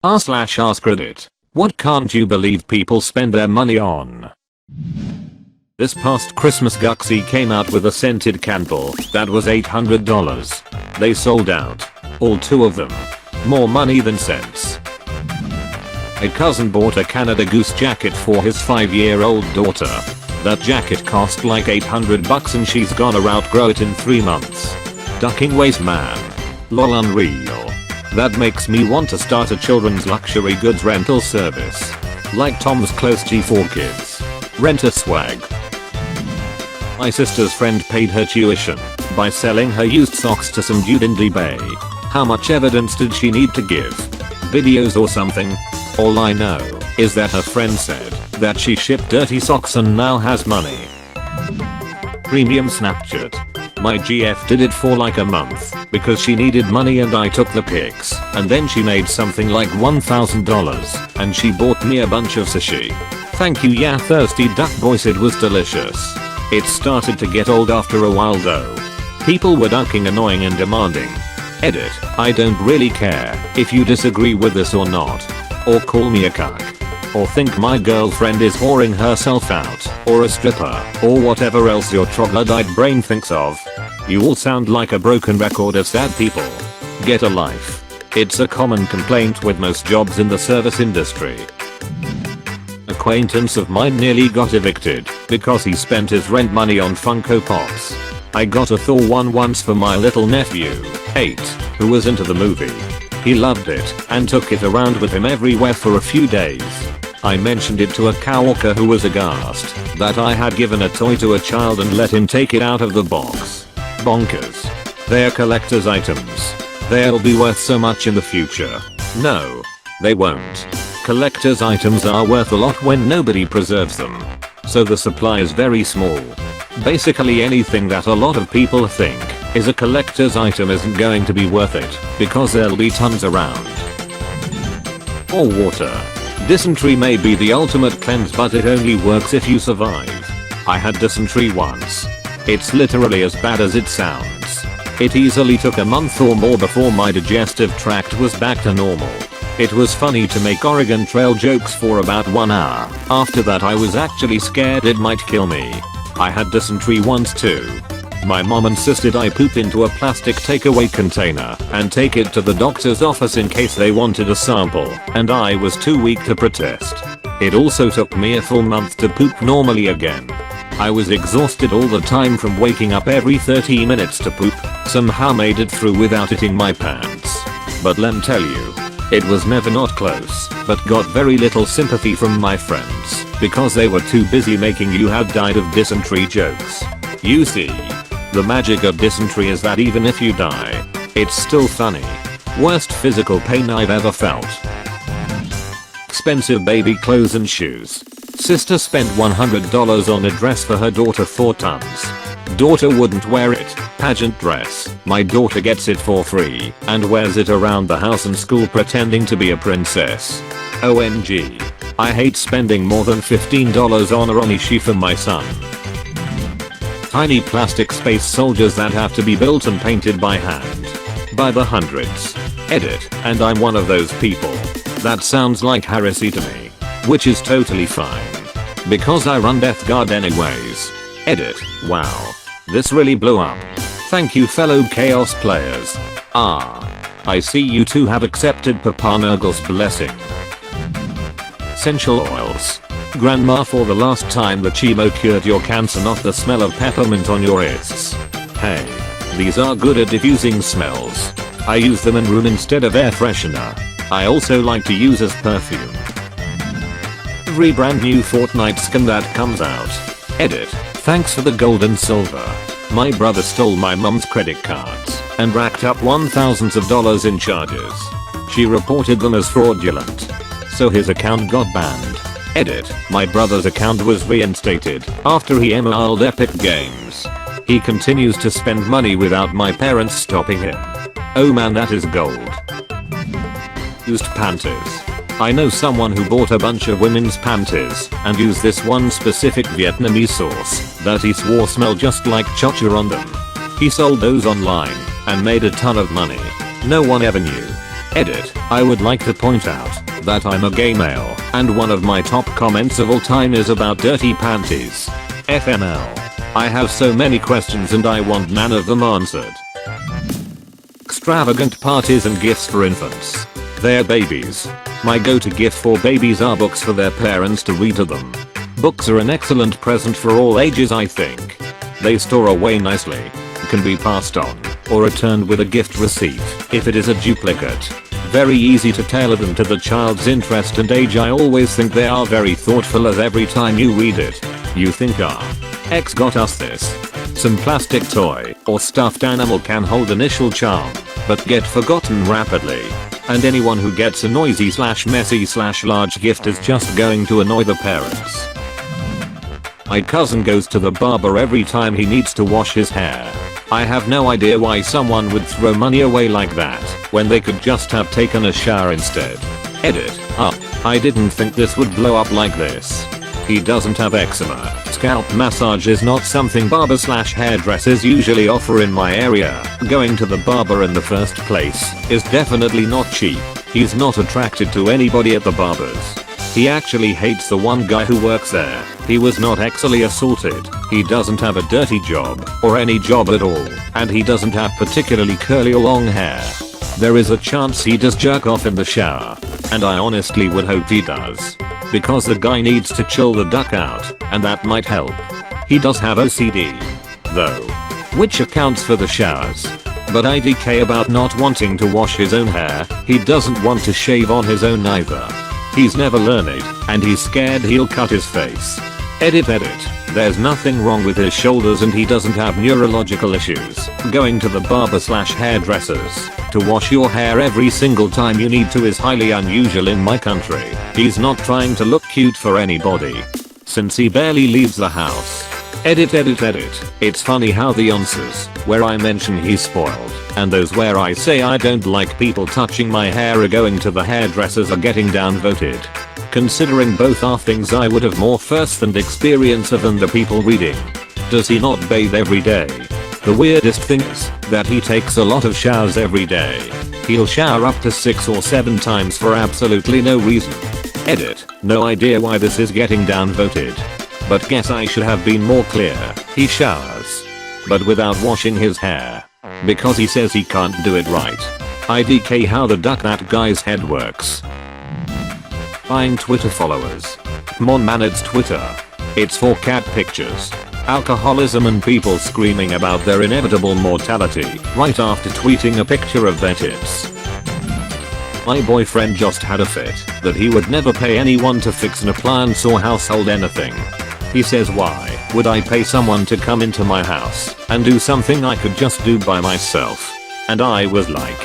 r/AskReddit. What can't you believe people spend their money on? This past Christmas Guxy came out with a scented candle that was $800. They sold out. All 2 of them. More money than sense. A cousin bought a Canada Goose jacket for his 5-year-old daughter. That jacket cost like $800 and she's gonna outgrow it in 3 months. Ducking waste man. Lol, unreal. That makes me want to start a children's luxury goods rental service. Like Tom's Close G4 Kids. Rent a swag. My sister's friend paid her tuition by selling her used socks to some dude in eBay. How much evidence did she need to give? Videos or something? All I know is that her friend said that she shipped dirty socks and now has money. Premium Snapchat. My GF did it for like a month because she needed money and I took the pics, and then she made something like $1,000 and she bought me a bunch of sushi. Thank you, yeah, thirsty duck voice, it was delicious. It started to get old after a while though. People were ducking, annoying and demanding. Edit, I don't really care if you disagree with this or not. Or call me a cuck. Or think my girlfriend is whoring herself out, or a stripper, or whatever else your troglodyte brain thinks of. You all sound like a broken record of sad people. Get a life. It's a common complaint with most jobs in the service industry. Acquaintance of mine nearly got evicted because he spent his rent money on Funko Pops. I got a Thor one once for my little nephew, 8, who was into the movie. He loved it and took it around with him everywhere for a few days. I mentioned it to a coworker who was aghast that I had given a toy to a child and let him take it out of the box. Bonkers. They're collector's items. They'll be worth so much in the future. No, they won't. Collector's items are worth a lot when nobody preserves them. So the supply is very small. Basically anything that a lot of people think is a collector's item isn't going to be worth it because there'll be tons around. Or water. Dysentery may be the ultimate cleanse, but it only works if you survive. I had dysentery once. It's literally as bad as it sounds. It easily took a month or more before my digestive tract was back to normal. It was funny to make Oregon Trail jokes for about 1 hour. After that I was actually scared it might kill me. I had dysentery once too. My mom insisted I poop into a plastic takeaway container and take it to the doctor's office in case they wanted a sample, and I was too weak to protest. It also took me a full month to poop normally again. I was exhausted all the time from waking up every 30 minutes to poop, somehow made it through without hitting my pants. But let me tell you, it was never not close, but got very little sympathy from my friends because they were too busy making you had died of dysentery jokes. You see, the magic of dysentery is that even if you die, it's still funny. Worst physical pain I've ever felt. Expensive baby clothes and shoes. Sister spent $100 on a dress for her daughter 4 tons. Daughter wouldn't wear it. Pageant dress. My daughter gets it for free and wears it around the house and school pretending to be a princess. OMG. I hate spending more than $15 on a Onishi for my son. Tiny plastic space soldiers that have to be built and painted by hand. By the hundreds. Edit, and I'm one of those people. That sounds like heresy to me. Which is totally fine. Because I run Death Guard anyways. Edit, wow. This really blew up. Thank you fellow chaos players. I see you two have accepted Papa Nurgle's blessing. Essential oils. Grandma, for the last time the chemo cured your cancer, not the smell of peppermint on your wrists. Hey, these are good at diffusing smells. I use them in room instead of air freshener. I also like to use as perfume. Every brand new Fortnite skin that comes out. Edit, thanks for the gold and silver. My brother stole my mom's credit cards and racked up $1,000s of dollars in charges. She reported them as fraudulent, so his account got banned. Edit, my brother's account was reinstated after he ML'd Epic Games. He continues to spend money without my parents stopping him. Oh man, that is gold. Used panties. I know someone who bought a bunch of women's panties and used this one specific Vietnamese sauce that he swore smelled just like chocha on them. He sold those online and made a ton of money. No one ever knew. Edit. I would like to point out that I'm a gay male, and one of my top comments of all time is about dirty panties. FML. I have so many questions and I want none of them answered. Extravagant parties and gifts for infants. They're babies. My go-to gift for babies are books for their parents to read to them. Books are an excellent present for all ages, I think. They store away nicely, can be passed on, or returned with a gift receipt if it is a duplicate. Very easy to tailor them to the child's interest and age. I always think they are very thoughtful, as every time you read it, you think X got us this. Some plastic toy or stuffed animal can hold initial charm, but get forgotten rapidly. And anyone who gets a noisy / messy / large gift is just going to annoy the parents. My cousin goes to the barber every time he needs to wash his hair. I have no idea why someone would throw money away like that when they could just have taken a shower instead. Edit. I didn't think this would blow up like this. He doesn't have eczema. Scalp massage is not something barber / hairdressers usually offer in my area. Going to the barber in the first place is definitely not cheap. He's not attracted to anybody at the barber's. He actually hates the one guy who works there. He was not actually assaulted. He doesn't have a dirty job or any job at all, and he doesn't have particularly curly or long hair. There is a chance he does jerk off in the shower, and I honestly would hope he does, because the guy needs to chill the duck out, and that might help. He does have OCD, though, which accounts for the showers. But IDK about not wanting to wash his own hair. He doesn't want to shave on his own either. He's never learned, and he's scared he'll cut his face. Edit. There's nothing wrong with his shoulders and he doesn't have neurological issues. Going to the barber / hairdressers to wash your hair every single time you need to is highly unusual in my country. He's not trying to look cute for anybody, since he barely leaves the house. Edit. It's funny how the answers where I mention he's spoiled and those where I say I don't like people touching my hair or going to the hairdressers are getting downvoted. Considering both are things I would have more first-hand experience of than the people reading. Does he not bathe every day? The weirdest thing is that he takes a lot of showers every day. He'll shower up to 6 or 7 times for absolutely no reason. Edit. No idea why this is getting downvoted, but guess I should have been more clear. He showers, but without washing his hair, because he says he can't do it right. IDK how the duck that guy's head works. Buying Twitter followers. Come on man, it's Twitter. It's for cat pictures, alcoholism and people screaming about their inevitable mortality right after tweeting a picture of their tits. My boyfriend just had a fit that he would never pay anyone to fix an appliance or household anything. He says, why would I pay someone to come into my house and do something I could just do by myself? And I was like,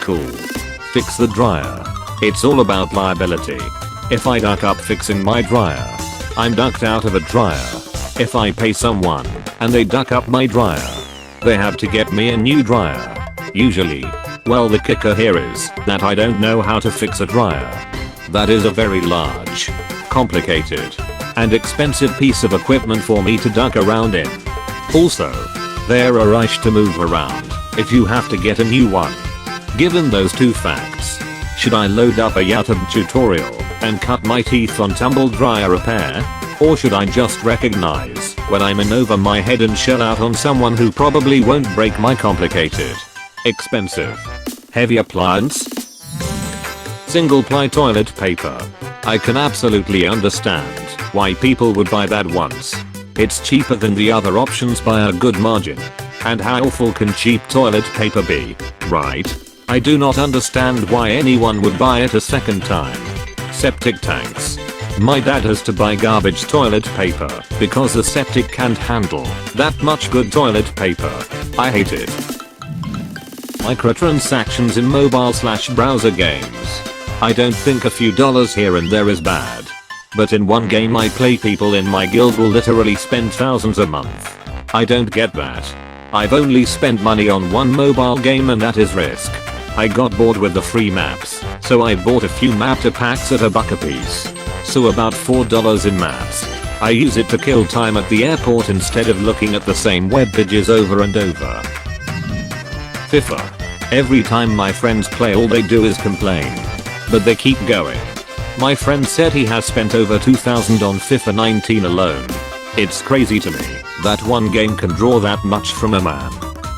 cool. Fix the dryer. It's all about liability. If I duck up fixing my dryer, I'm ducked out of a dryer. If I pay someone and they duck up my dryer, they have to get me a new dryer. Usually. Well, the kicker here is that I don't know how to fix a dryer. That is a very large, complicated, and expensive piece of equipment for me to duck around in. Also, they're a rush to move around if you have to get a new one. Given those two facts, should I load up a YouTube tutorial and cut my teeth on tumble dryer repair? Or should I just recognize when I'm in over my head and shell out on someone who probably won't break my complicated, expensive, heavy appliance? Single ply toilet paper. I can absolutely understand why people would buy that once. It's cheaper than the other options by a good margin. And how awful can cheap toilet paper be, right? I do not understand why anyone would buy it a second time. Septic tanks. My dad has to buy garbage toilet paper because the septic can't handle that much good toilet paper. I hate it. Microtransactions in mobile / browser games. I don't think a few dollars here and there is bad. But in one game I play, people in my guild will literally spend thousands a month. I don't get that. I've only spent money on one mobile game and that is Risk. I got bored with the free maps, so I bought a few mapper packs at $1 a piece. So about $4 in maps. I use it to kill time at the airport instead of looking at the same web pages over and over. FIFA. Every time my friends play, all they do is complain. But they keep going. My friend said he has spent over 2,000 on FIFA 19 alone. It's crazy to me that one game can draw that much from a man.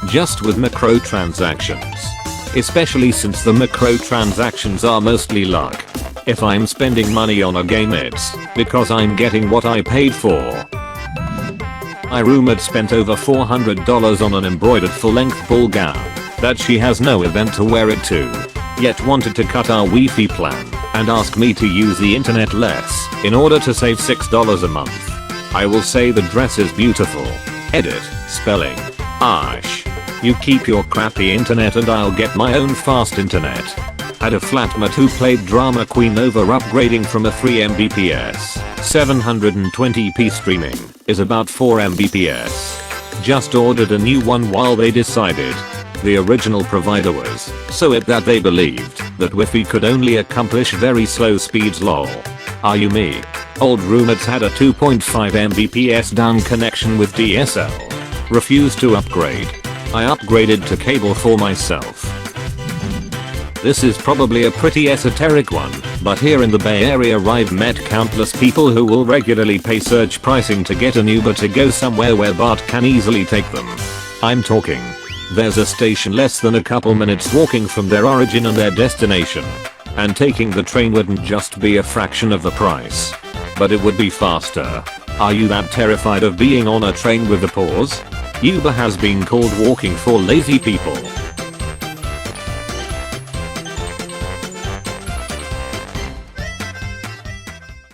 Just with microtransactions. Especially since the microtransactions are mostly luck. If I'm spending money on a game, it's because I'm getting what I paid for. My roommate spent over $400 on an embroidered full-length ball gown that she has no event to wear it to, yet wanted to cut our Wi-Fi plan and ask me to use the internet less in order to save $6 a month. I will say the dress is beautiful. Edit, spelling. Ash. You keep your crappy internet and I'll get my own fast internet. Had a flatmate who played drama queen over upgrading from a 3 Mbps. 720p streaming is about 4 Mbps. Just ordered a new one while they decided the original provider was so it that they believed that Wi-Fi could only accomplish very slow speeds. Lol. Are you me? Old roommates had a 2.5 Mbps down connection with DSL. Refused to upgrade. I upgraded to cable for myself. This is probably a pretty esoteric one, but here in the Bay Area I've met countless people who will regularly pay surge pricing to get an Uber to go somewhere where BART can easily take them. I'm talking. There's a station less than a couple minutes walking from their origin and their destination. And taking the train wouldn't just be a fraction of the price. But it would be faster. Are you that terrified of being on a train with a pause? Uber has been called walking for lazy people.